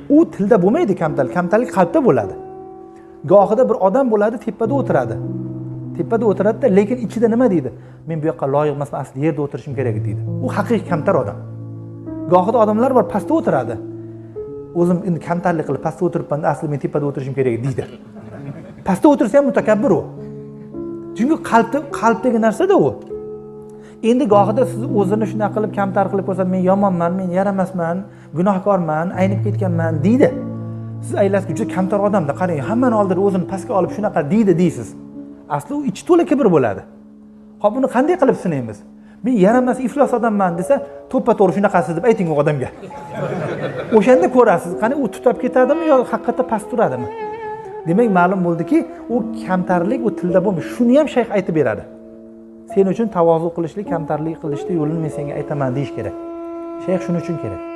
u tilda bo'lmaydi kamtarlik. Kamtarlik qalbda bo'ladi. Gohida bir odam bo'ladi, tepada o'tiradi. Tepada o'tiradi-da, lekin ichida nima deydi? Men bu yoqqa loyiq emasman, asli yerda o'tirishim kerak deydi. U haqiqiy kamtar odam. Gohida odamlar bor, pastda o'tiradi. O'zim endi kamtarlik qilib pastda o'tiribman, asli men tepada o'tirishim kerak deydi. Pastda o'tirsa ham mutakabbir u. Chunki qalbdagi narsa-da u. Endi gohida siz o'zini shunaqa qilib kamtar qilib ko'rsatib, men yomonman, men yaramasman, gunohkorman, aynib ketganman deydi. Siz aytasiz, juda kamtar odamda, qarang, hammani oldida o'zini pastga olib shunaqa deydi deysiz. Asli u ichi to'la kibr bo'ladi. Xo'p, buni qanday qilib sinaymiz? Men yaramas, iflos odamman desa, to'ppa-to'g'ri shunaqasiz deb ayting u odamga. O'shanda ko'rasiz, qani u tutab ketadimi yo haqiqatda past turadimi? Demak, ma'lum bo'ldiki, u kamtarlik u tilda bo'lmaydi. Shuni ham shayx aytib beradi. Sen uchun tavozu qilishlik, kamtarlik qilishning yo'lini men senga aytaman deyish kerak. Shayx shuning uchun kerak.